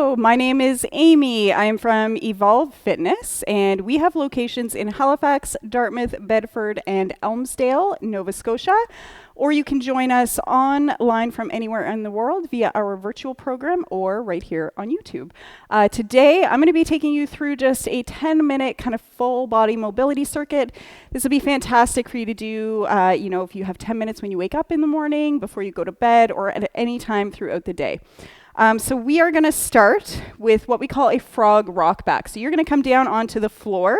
Hello, my name is Amy. I am from Evolve Fitness, and we have locations in Halifax, Dartmouth, Bedford, and Elmsdale, Nova Scotia. Or you can join us online from anywhere in the world via our virtual program or right here on YouTube. Today, I'm going to be taking you through just a 10-minute kind of full body mobility circuit. This will be fantastic for you to do, if you have 10 minutes when you wake up in the morning, before you go to bed, or at any time throughout the day. So we are going to start with what we call a frog rock back. So you're going to come down onto the floor.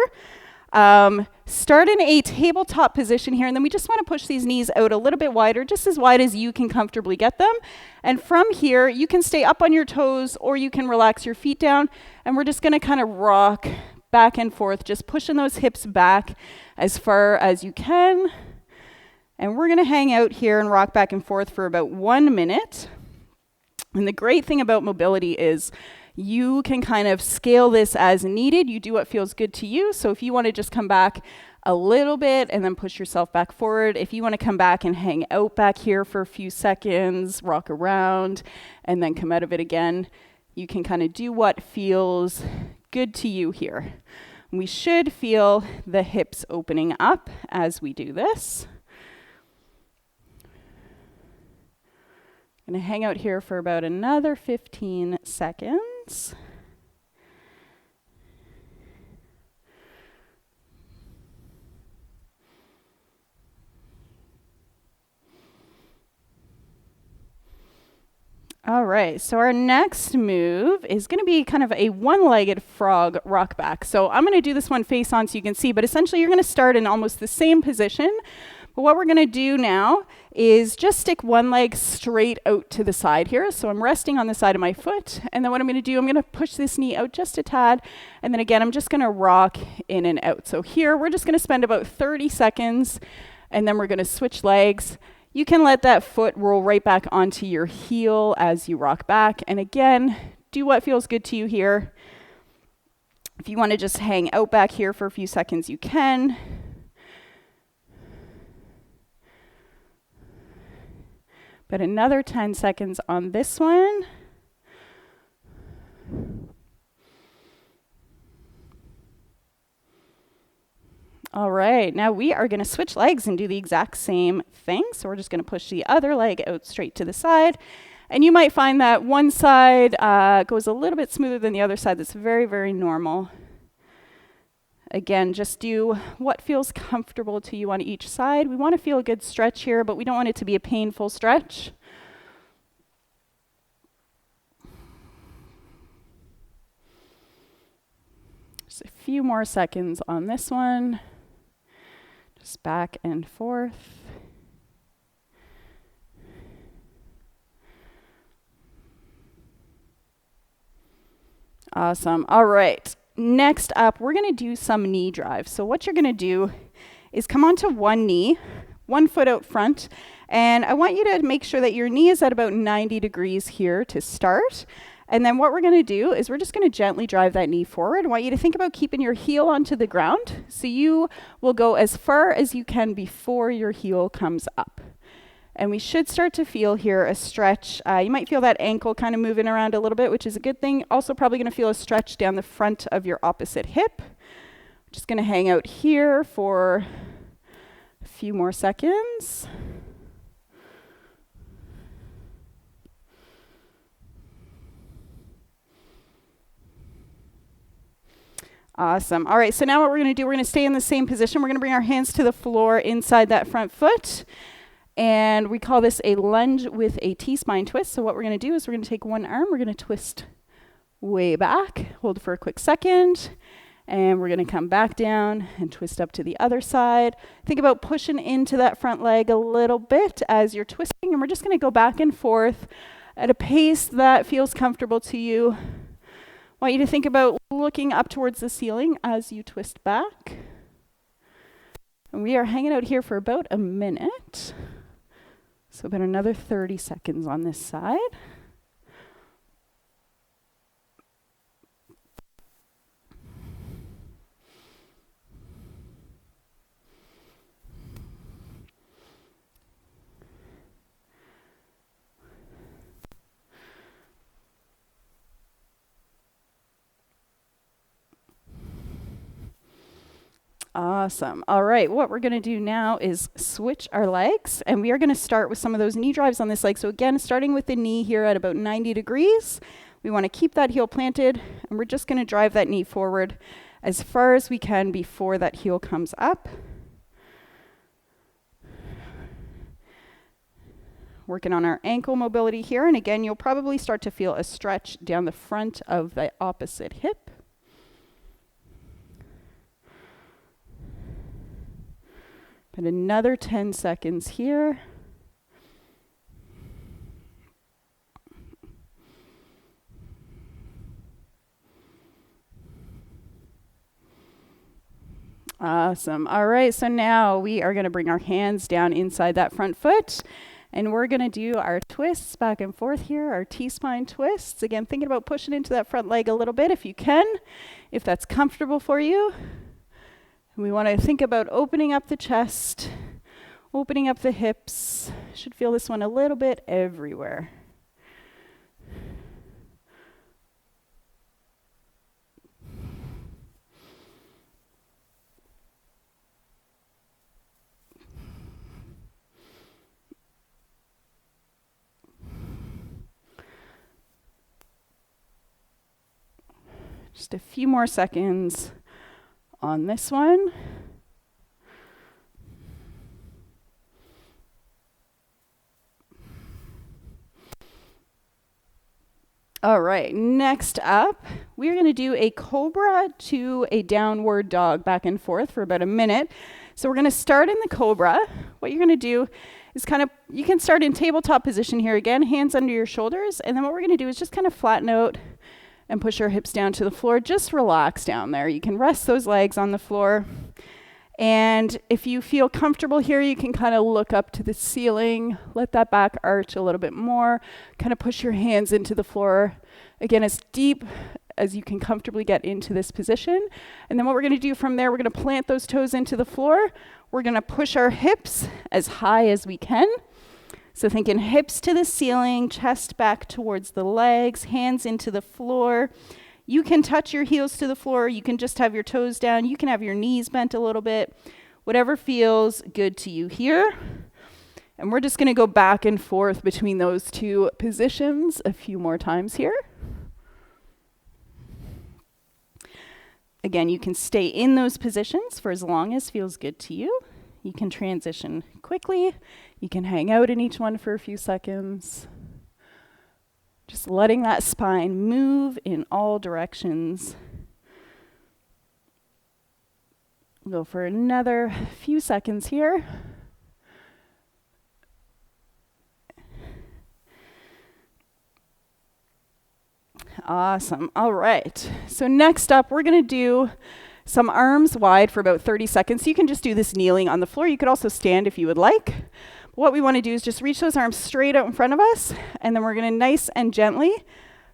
Start in a tabletop position here, and then we just want to push these knees out a little bit wider, just as wide as you can comfortably get them. And from here, you can stay up on your toes, or you can relax your feet down, and we're just going to kind of rock back and forth, just pushing those hips back as far as you can. And we're going to hang out here and rock back and forth for about 1 minute. And the great thing about mobility is you can kind of scale this as needed. You do what feels good to you. So if you want to just come back a little bit and then push yourself back forward, if you want to come back and hang out back here for a few seconds, rock around, and then come out of it again, you can kind of do what feels good to you here. We should feel the hips opening up as we do this. I'm going to hang out here for about another 15 seconds. All right, so our next move is going to be kind of a one-legged frog rock back. So I'm going to do this one face on so you can see, but essentially you're going to start in almost the same position. But what we're going to do now is just stick one leg straight out to the side here. So I'm resting on the side of my foot. And then what I'm going to do, I'm going to push this knee out just a tad. And then again, I'm just going to rock in and out. So here, we're just going to spend about 30 seconds. And then we're going to switch legs. You can let that foot roll right back onto your heel as you rock back. And again, do what feels good to you here. If you want to just hang out back here for a few seconds, you can. But another 10 seconds on this one. All right, now we are going to switch legs and do the exact same thing. So we're just going to push the other leg out straight to the side. And you might find that one side goes a little bit smoother than the other side. That's very, very normal. Again, just do what feels comfortable to you on each side. We want to feel a good stretch here, but we don't want it to be a painful stretch. Just a few more seconds on this one. Just back and forth. Awesome. All right. Next up, we're going to do some knee drives. So what you're going to do is come onto one knee, one foot out front, and I want you to make sure that your knee is at about 90 degrees here to start. And then what we're going to do is we're just going to gently drive that knee forward. I want you to think about keeping your heel onto the ground. So you will go as far as you can before your heel comes up. And we should start to feel here a stretch. You might feel that ankle kind of moving around a little bit, which is a good thing. Also probably going to feel a stretch down the front of your opposite hip. Just going to hang out here for a few more seconds. Awesome. All right, so now what we're going to do, we're going to stay in the same position. We're going to bring our hands to the floor inside that front foot. And we call this a lunge with a T-spine twist. So what we're going to do is we're going to take one arm, we're going to twist way back, hold for a quick second, and we're going to come back down and twist up to the other side. Think about pushing into that front leg a little bit as you're twisting, and we're just going to go back and forth at a pace that feels comfortable to you. I want you to think about looking up towards the ceiling as you twist back. And we are hanging out here for about a minute. So about another 30 seconds on this side. Awesome. All right, what we're going to do now is switch our legs, and we are going to start with some of those knee drives on this leg. So again, starting with the knee here at about 90 degrees. We want to keep that heel planted, and we're just going to drive that knee forward as far as we can before that heel comes up. Working on our ankle mobility here, and again, you'll probably start to feel a stretch down the front of the opposite hip. And another 10 seconds here. Awesome. All right, so now we are going to bring our hands down inside that front foot, and we're going to do our twists back and forth here, our T-spine twists. Again, thinking about pushing into that front leg a little bit if you can, if that's comfortable for you. And we want to think about opening up the chest, opening up the hips. Should feel this one a little bit everywhere. Just a few more seconds on this one. All right, next up, we're going to do a cobra to a downward dog back and forth for about a minute. So we're going to start in the cobra. What you're going to do is you can start in tabletop position here again, hands under your shoulders. And then what we're going to do is just kind of flatten out and push our hips down to the floor. Just relax down there. You can rest those legs on the floor. And if you feel comfortable here, you can kind of look up to the ceiling, let that back arch a little bit more, kind of push your hands into the floor. Again, as deep as you can comfortably get into this position. And then what we're going to do from there, we're going to plant those toes into the floor. We're going to push our hips as high as we can. So thinking hips to the ceiling, chest back towards the legs, hands into the floor. You can touch your heels to the floor. You can just have your toes down. You can have your knees bent a little bit. Whatever feels good to you here. And we're just going to go back and forth between those two positions a few more times here. Again, you can stay in those positions for as long as feels good to you. You can transition quickly. You can hang out in each one for a few seconds. Just letting that spine move in all directions. Go for another few seconds here. Awesome. All right. So next up, we're going to do some arms wide for about 30 seconds. So you can just do this kneeling on the floor. You could also stand if you would like. What we want to do is just reach those arms straight out in front of us, and then we're going to nice and gently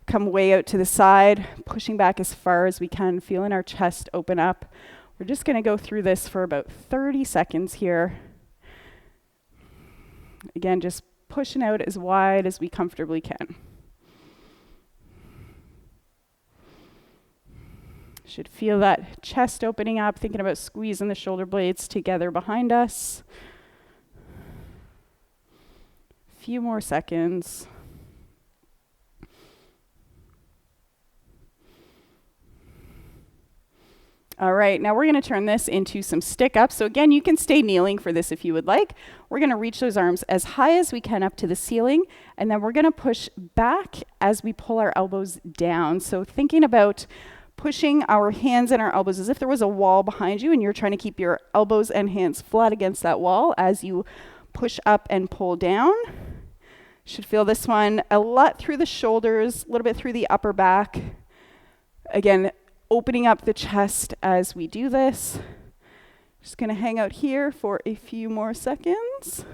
come way out to the side, pushing back as far as we can, feeling our chest open up. We're just going to go through this for about 30 seconds here. Again, just pushing out as wide as we comfortably can. Should feel that chest opening up, thinking about squeezing the shoulder blades together behind us. Few more seconds. All right, now we're going to turn this into some stick ups. So again, you can stay kneeling for this if you would like. We're going to reach those arms as high as we can up to the ceiling, and then we're going to push back as we pull our elbows down. So thinking about pushing our hands and our elbows as if there was a wall behind you and you're trying to keep your elbows and hands flat against that wall as you push up and pull down. Should feel this one a lot through the shoulders, a little bit through the upper back. Again, opening up the chest as we do this. Just going to hang out here for a few more seconds.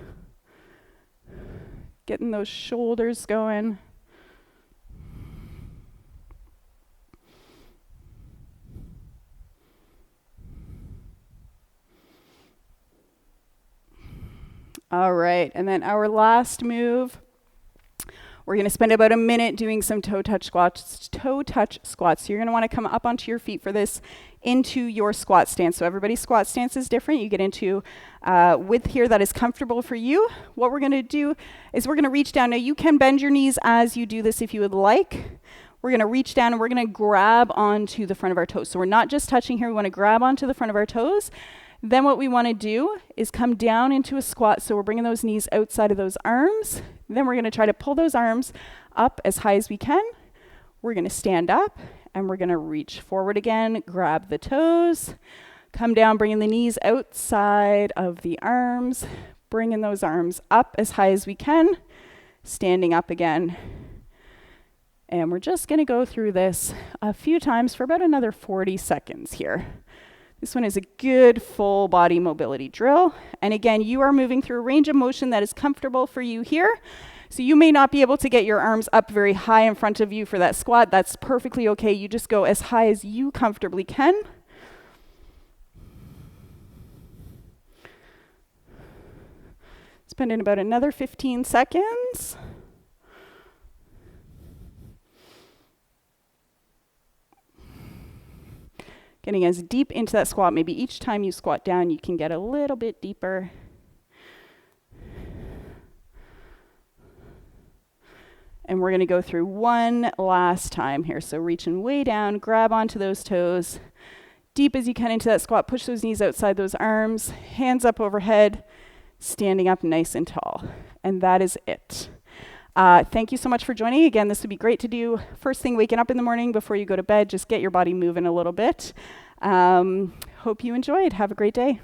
Getting those shoulders going. All right, and then our last move, We're going to spend about a minute doing some toe touch squats. So you're going to want to come up onto your feet for this into your squat stance. So everybody's squat stance is different. You get into width here that is comfortable for you. What we're going to do is we're going to reach down. Now you can bend your knees as you do this if you would like. We're going to reach down and we're going to grab onto the front of our toes. So we're not just touching here. We want to grab onto the front of our toes. Then what we want to do is come down into a squat. So we're bringing those knees outside of those arms. Then we're going to try to pull those arms up as high as we can. We're going to stand up and we're going to reach forward again, grab the toes, come down, bringing the knees outside of the arms, bringing those arms up as high as we can, standing up again. And we're just going to go through this a few times for about another 40 seconds here. This one is a good full body mobility drill. And again, you are moving through a range of motion that is comfortable for you here. So you may not be able to get your arms up very high in front of you for that squat. That's perfectly okay. You just go as high as you comfortably can. Spending about another 15 seconds. Getting as deep into that squat. Maybe each time you squat down, you can get a little bit deeper. And we're going to go through one last time here. So reaching way down, grab onto those toes. Deep as you can into that squat. Push those knees outside those arms. Hands up overhead. Standing up nice and tall. And that is it. Thank you so much for joining. Again, this would be great to do first thing waking up in the morning before you go to bed. Just get your body moving a little bit. Hope you enjoyed. Have a great day.